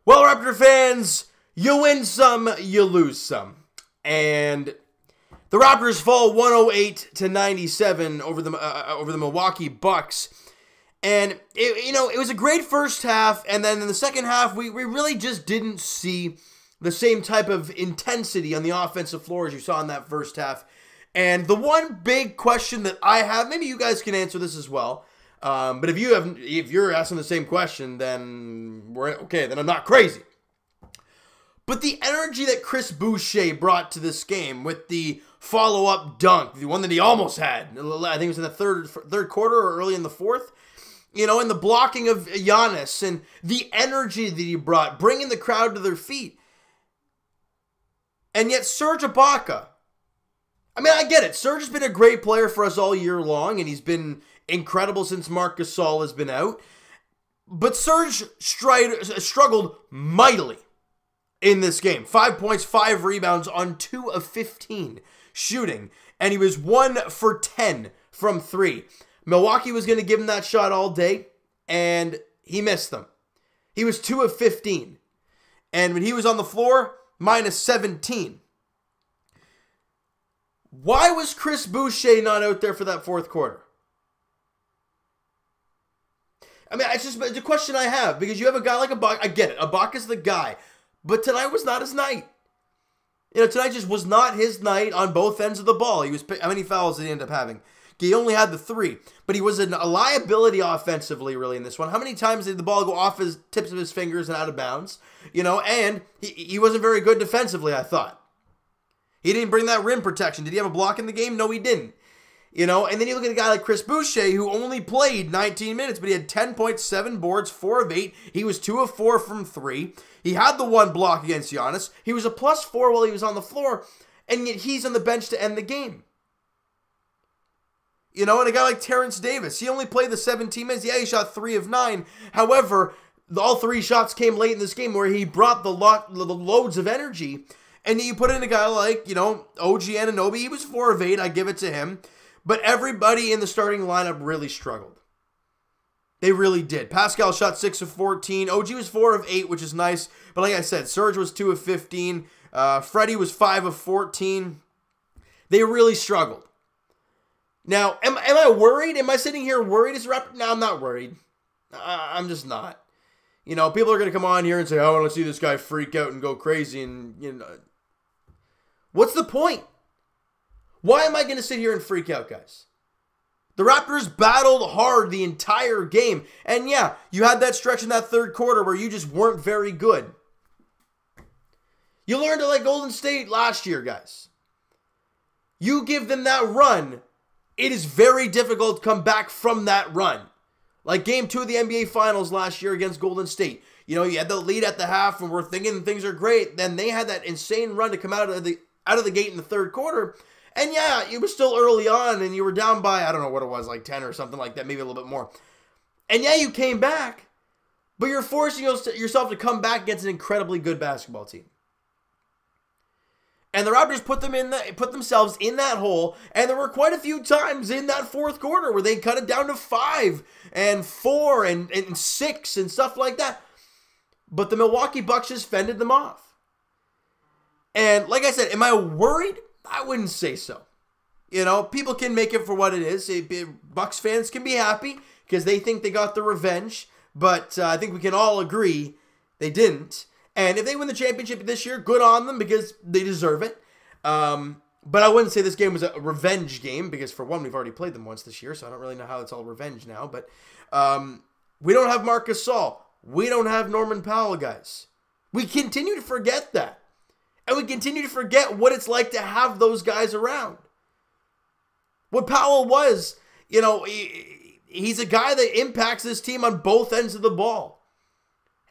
Well, Raptor fans, you win some, you lose some. And the Raptors fall 108-97 over the Milwaukee Bucks. And, it was a great first half, and then in the second half, we really just didn't see the same type of intensity on the offensive floor as you saw in that first half. And the one big question that I have, maybe you guys can answer this as well, but if you're asking the same question, then we're okay. Then I'm not crazy. But the energy that Chris Boucher brought to this game with the follow-up dunk, the one that he almost had, I think it was in the third quarter or early in the fourth, and the blocking of Giannis and the energy that he brought, bringing the crowd to their feet. And yet Serge Ibaka, I get it. Serge has been a great player for us all year long, and he's been incredible since Marc Gasol has been out. But Serge struggled mightily in this game. 5 points, 5 rebounds on 2 of 15 shooting. And he was 1 for 10 from 3. Milwaukee was going to give him that shot all day, and he missed them. He was 2 of 15. And when he was on the floor, minus 17. Why was Chris Boucher not out there for that fourth quarter? It's a question I have, because you have a guy like Ibaka. I get it. Ibaka's the guy. But tonight was not his night. Tonight just was not his night on both ends of the ball. How many fouls did he end up having? He only had the 3. But he was a liability offensively, really, in this one. How many times did the ball go off his tips of his fingers and out of bounds? And he wasn't very good defensively, I thought. He didn't bring that rim protection. Did he have a block in the game? No, he didn't. And then you look at a guy like Chris Boucher, who only played 19 minutes, but he had 10.7 boards, 4 of 8. He was 2 of 4 from 3. He had the 1 block against Giannis. He was a +4 while he was on the floor, and yet he's on the bench to end the game. And a guy like Terrence Davis, he only played the 17 minutes. Yeah, he shot 3 of 9. However, all 3 shots came late in this game where he brought the loads of energy. And you put in a guy like, OG Anunoby. He was 4 of 8. I give it to him. But everybody in the starting lineup really struggled. They really did. Pascal shot 6 of 14. OG was 4 of 8, which is nice. But like I said, Serge was 2 of 15. Freddie was 5 of 14. They really struggled. Now, am I worried? Am I sitting here worried as a Raptor? No, I'm not worried. I'm just not. People are going to come on here and say, I want to see this guy freak out and go crazy. And, what's the point? Why am I going to sit here and freak out, guys? The Raptors battled hard the entire game. And yeah, you had that stretch in that third quarter where you just weren't very good. You learned to like Golden State last year, guys. You give them that run, it is very difficult to come back from that run. Like Game 2 of the NBA Finals last year against Golden State. You had the lead at the half and we're thinking things are great. Then they had that insane run to come out of the gate in the third quarter. And yeah, it was still early on and you were down by, I don't know what it was, like 10 or something like that, maybe a little bit more. And yeah, you came back, but you're forcing yourself to come back against an incredibly good basketball team. And the Raptors put themselves in that hole, and there were quite a few times in that fourth quarter where they cut it down to 5 and 4 and 6 and stuff like that. But the Milwaukee Bucks just fended them off. And like I said, am I worried? I wouldn't say so. People can make it for what it is. Bucks fans can be happy because they think they got the revenge. But I think we can all agree they didn't. And if they win the championship this year, good on them because they deserve it. But I wouldn't say this game was a revenge game because, for one, we've already played them once this year, so I don't really know how it's all revenge now. But we don't have Marc Gasol. We don't have Norman Powell, guys. We continue to forget that. And we continue to forget what it's like to have those guys around. What Powell was, he's a guy that impacts this team on both ends of the ball.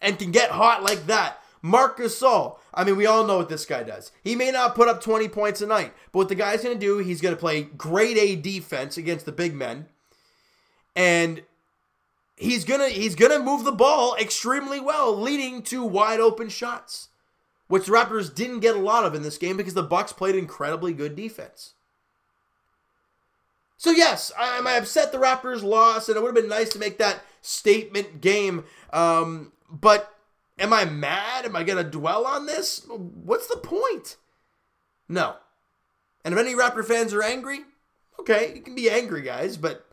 And can get hot like that. Marc Gasol, we all know what this guy does. He may not put up 20 points a night, but what the guy's going to do, he's going to play grade A defense against the big men. And he's going to move the ball extremely well, leading to wide open shots, which the Raptors didn't get a lot of in this game because the Bucks played incredibly good defense. So yes, am I upset the Raptors lost, and it would have been nice to make that statement game, but Am I mad? Am I going to dwell on this? What's the point? No. And if any Raptor fans are angry, okay, you can be angry, guys, but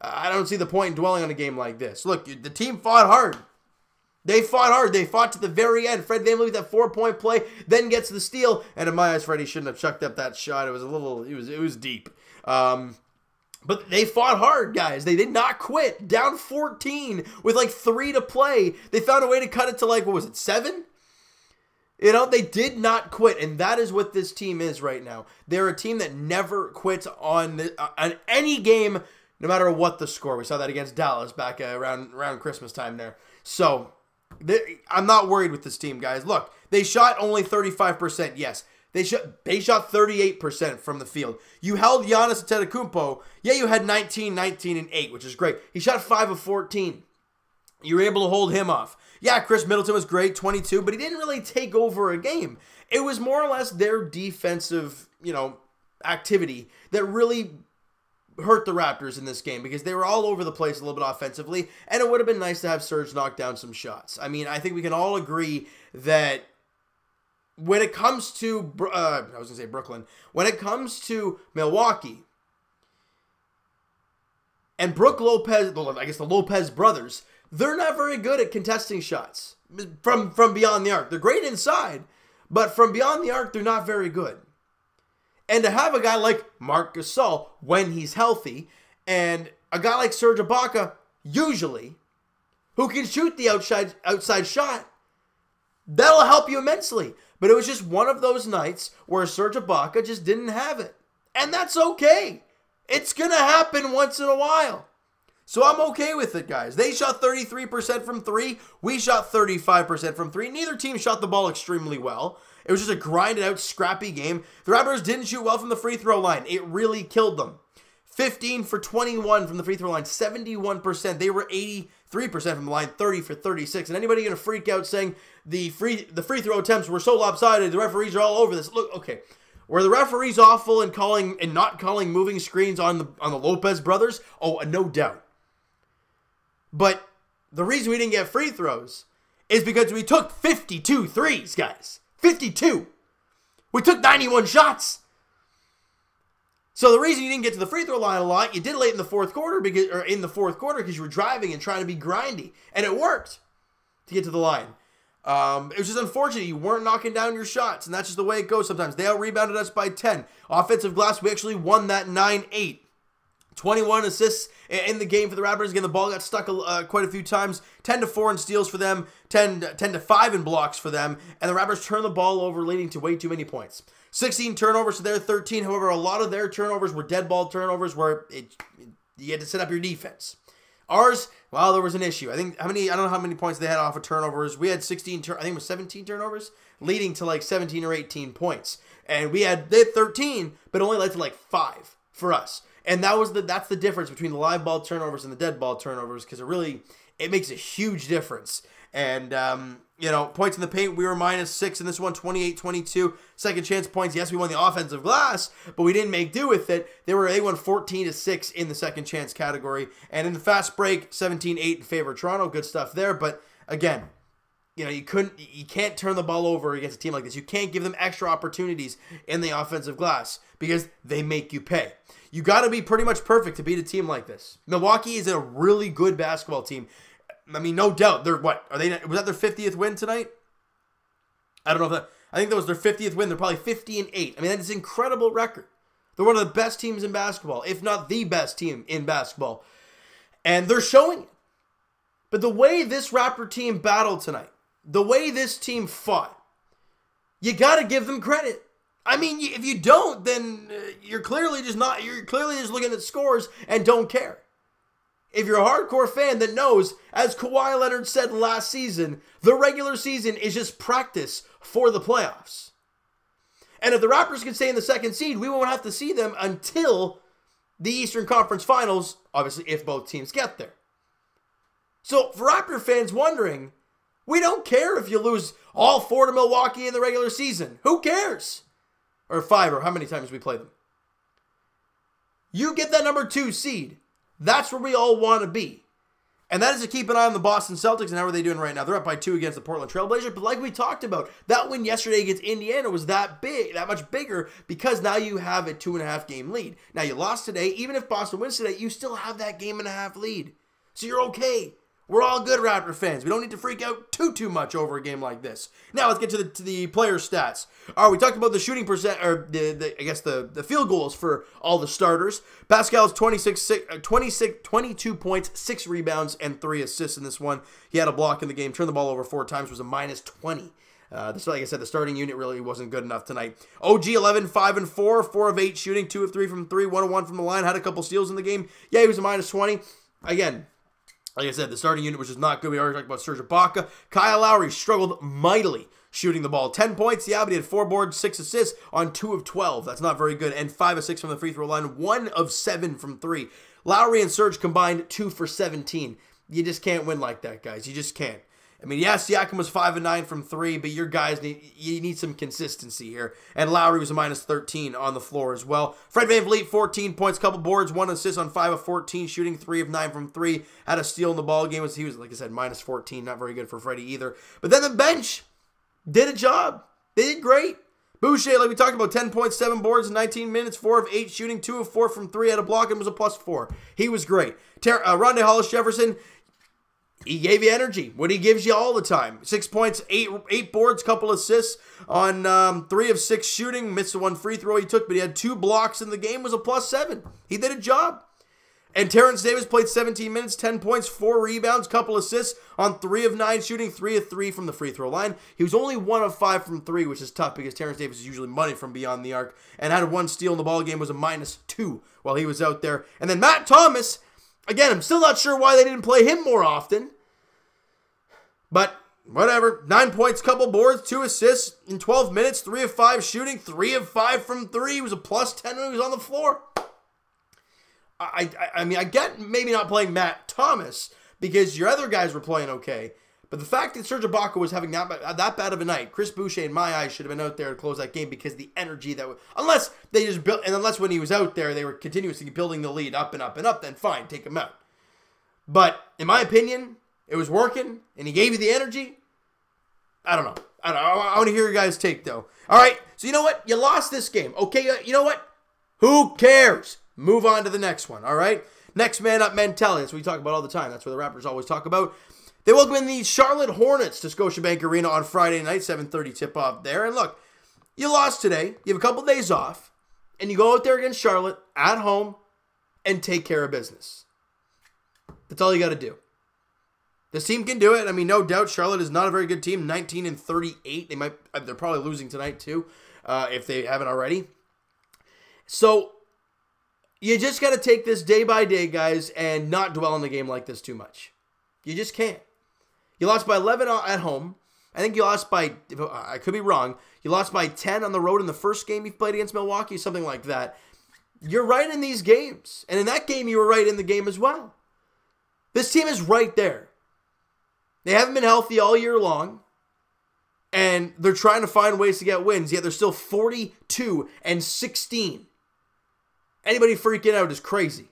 I don't see the point in dwelling on a game like this. Look, the team fought hard. They fought hard. They fought to the very end. Fred VanVleet with that 4-point play, then gets the steal. And in my eyes, Freddie shouldn't have chucked up that shot. It was deep. But they fought hard, guys. They did not quit. Down 14 with like 3 to play. They found a way to cut it to like, what was it, 7? You know, they did not quit, and that is what this team is right now. They're a team that never quits on any game, no matter what the score. We saw that against Dallas back around Christmas time there. So, I'm not worried with this team, guys. Look, they shot only 35%, yes. They shot 38% from the field. You held Giannis Antetokounmpo. Yeah, you had 19, 19, and 8, which is great. He shot 5 of 14. You were able to hold him off. Yeah, Chris Middleton was great, 22, but he didn't really take over a game. It was more or less their defensive, activity that really hurt the Raptors in this game because they were all over the place a little bit offensively, and it would have been nice to have Serge knock down some shots. I mean, I think we can all agree that when it comes to, Brooklyn, when it comes to Milwaukee and Brook Lopez, I guess the Lopez brothers, they're not very good at contesting shots from beyond the arc. They're great inside, but from beyond the arc, they're not very good. And to have a guy like Marc Gasol, when he's healthy, and a guy like Serge Ibaka, usually, who can shoot the outside shot, that'll help you immensely. But it was just one of those nights where Serge Ibaka just didn't have it. And that's okay. It's going to happen once in a while. So I'm okay with it, guys. They shot 33% from 3. We shot 35% from 3. Neither team shot the ball extremely well. It was just a grinded out, scrappy game. The Raptors didn't shoot well from the free throw line. It really killed them. 15 for 21 from the free throw line, 71%. They were 83% from the line, 30 for 36. And anybody going to freak out saying the free throw attempts were so lopsided, the referees are all over this. Look, okay. Were the referees awful in not calling moving screens on the Lopez brothers? Oh, no doubt. But the reason we didn't get free throws is because we took 52 threes, guys. 52. We took 91 shots. So the reason you didn't get to the free throw line a lot, you did late in the fourth quarter because you were driving and trying to be grindy, and it worked to get to the line. It was just unfortunate you weren't knocking down your shots, and that's just the way it goes sometimes. They out-rebounded us by 10. Offensive glass, we actually won that 9-8. 21 assists in the game for the Raptors. Again, the ball got stuck quite a few times. 10-4 in steals for them. 10-5 in blocks for them. And the Raptors turned the ball over, leading to way too many points. 16 turnovers to their 13. However, a lot of their turnovers were dead ball turnovers where you had to set up your defense. Ours, well, there was an issue. I don't know how many points they had off of turnovers. We had I think it was 17 turnovers, leading to like 17 or 18 points. And they had 13, but only led to like 5 for us. And that's the difference between the live ball turnovers and the dead ball turnovers, because it makes a huge difference. And, points in the paint, we were -6 in this one, 28-22. Second chance points, yes, we won the offensive glass, but we didn't make do with it. They won 14-6 in the second chance category. And in the fast break, 17-8 in favor of Toronto. Good stuff there. But again, you can't turn the ball over against a team like this. You can't give them extra opportunities in the offensive glass because they make you pay. You got to be pretty much perfect to beat a team like this. Milwaukee is a really good basketball team. I mean, no doubt. Was that their 50th win tonight? I don't know I think that was their 50th win. They're probably 50-8. I mean, that's an incredible record. They're one of the best teams in basketball, if not the best team in basketball. And they're showing it. But the way this Raptor team battled tonight, the way this team fought, you got to give them credit. I mean, if you don't, then you're clearly just looking at scores and don't care. If you're a hardcore fan that knows, as Kawhi Leonard said last season, the regular season is just practice for the playoffs. And if the Raptors can stay in the second seed, we won't have to see them until the Eastern Conference Finals, obviously if both teams get there. So for Raptor fans wondering, we don't care if you lose all 4 to Milwaukee in the regular season. Who cares? Or 5, or how many times we play them. You get that number 2 seed. That's where we all want to be. And that is to keep an eye on the Boston Celtics and how are they doing right now. They're up by 2 against the Portland Trail Blazers. But like we talked about, that win yesterday against Indiana was that much bigger, because now you have a 2.5 game lead. Now you lost today. Even if Boston wins today, you still have that 1.5 game lead. So you're okay. We're all good Raptor fans. We don't need to freak out too much over a game like this. Now let's get to the player stats. All right, we talked about the shooting percent, or the field goals for all the starters. Pascal's 22 points, 6 rebounds, and 3 assists in this one. He had a block in the game, turned the ball over 4 times, was a -20. Like I said, the starting unit really wasn't good enough tonight. OG 11, 5 and 4, 4 of 8 shooting, 2 of 3 from 3, 1 of 1 from the line, had a couple steals in the game. Yeah, he was a -20. Again, like I said, the starting unit was just not good. We already talked about Serge Ibaka. Kyle Lowry struggled mightily shooting the ball. 10 points. Yeah, but he had 4 boards, 6 assists on 2 of 12. That's not very good. And 5 of 6 from the free throw line. 1 of 7 from 3. Lowry and Serge combined 2 for 17. You just can't win like that, guys. You just can't. I mean, yes, Siakam was 5 of 9 from 3, but your guys need some consistency here. And Lowry was a -13 on the floor as well. Fred VanVleet, 14 points, couple boards, 1 assist on 5 of 14, shooting 3 of 9 from 3. Had a steal in the ball game. He was, like I said, -14. Not very good for Freddie either. But then the bench did a job. They did great. Boucher, like we talked about, 10 points, 7 boards in 19 minutes, 4 of 8 shooting, 2 of 4 from 3. Had a block and was a +4. He was great. Rondé Hollis-Jefferson, he gave you energy. What he gives you all the time. 6 points, 8 boards, couple assists on 3 of 6 shooting. Missed the 1 free throw he took, but he had 2 blocks in the game. Was a +7. He did a job. And Terrence Davis played 17 minutes, 10 points, 4 rebounds, couple assists on 3 of 9 shooting, 3 of 3 from the free throw line. He was only 1 of 5 from 3, which is tough because Terrence Davis is usually money from beyond the arc. And had 1 steal in the ball game, was a -2 while he was out there. And then Matt Thomas, again, I'm still not sure why they didn't play him more often. But whatever. 9 points, couple boards, 2 assists in 12 minutes, 3 of 5 shooting, 3 of 5 from 3. He was a +10 when he was on the floor. I mean, I get maybe not playing Matt Thomas because your other guys were playing okay. But the fact that Serge Ibaka was having that bad of a night, Chris Boucher, in my eyes, should have been out there to close that game because the energy that unless they just built, and unless when he was out there, they were continuously building the lead up and up and up, then fine, take him out. But in my opinion, it was working, and he gave you the energy. I don't know. I want to hear your guys' take, though. All right, so you know what? You lost this game. Okay, you know what? Who cares? Move on to the next one, all right? Next man up mentality. That's what we talk about all the time. That's what the Raptors always talk about. They welcome in the Charlotte Hornets to Scotiabank Arena on Friday night, 7:30 tip-off there. And look, you lost today. You have a couple days off, and you go out there against Charlotte at home and take care of business. That's all you got to do. This team can do it. I mean, no doubt Charlotte is not a very good team. 19-38. They're probably losing tonight too, if they haven't already. So you just got to take this day by day, guys, and not dwell on the game like this too much. You just can't. You lost by 11 at home. I think you lost by, I could be wrong, you lost by 10 on the road in the first game you played against Milwaukee, something like that. You're right in these games. And in that game, you were right in the game as well. This team is right there. They haven't been healthy all year long, and they're trying to find ways to get wins, yet they're still 42-16. Anybody freaking out is crazy.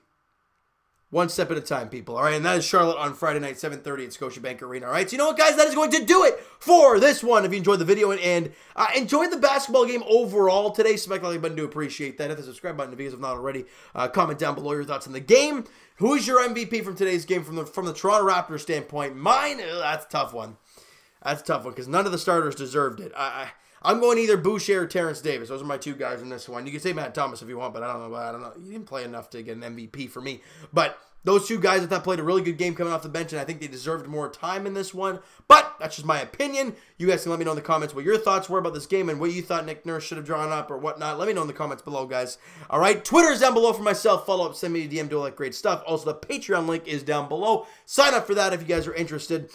One step at a time, people, all right? And that is Charlotte on Friday night, 7:30 at Scotiabank Arena, all right? So you know what, guys? That is going to do it for this one. If you enjoyed the video and enjoyed the basketball game overall today, smack the like button to appreciate that. Hit the subscribe button if you guys have not already. Comment down below your thoughts on the game. Who is your MVP from today's game from the Toronto Raptors standpoint? Mine, that's a tough one. That's a tough one because none of the starters deserved it. I'm going either Boucher or Terrence Davis. Those are my 2 guys in this one. You can say Matt Thomas if you want, but I don't know. You didn't play enough to get an MVP for me. But those 2 guys I thought played a really good game coming off the bench, and I think they deserved more time in this one. But that's just my opinion. You guys can let me know in the comments what your thoughts were about this game and what you thought Nick Nurse should have drawn up or whatnot. Let me know in the comments below, guys. All right, Twitter is down below for myself. Follow up, send me a DM, do all that great stuff. Also, the Patreon link is down below. Sign up for that if you guys are interested.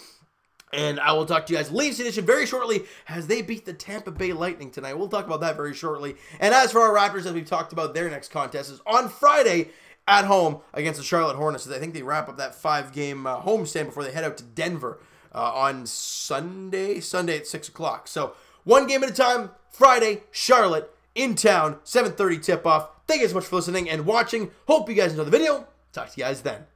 And I will talk to you guys Leafs edition very shortly as they beat the Tampa Bay Lightning tonight. We'll talk about that very shortly. And as for our Raptors, as we've talked about, their next contest is on Friday at home against the Charlotte Hornets. I think they wrap up that 5-game homestand before they head out to Denver on Sunday at 6 o'clock. So one game at a time. Friday, Charlotte in town, 7:30 tip-off. Thank you guys so much for listening and watching. Hope you guys enjoyed the video. Talk to you guys then.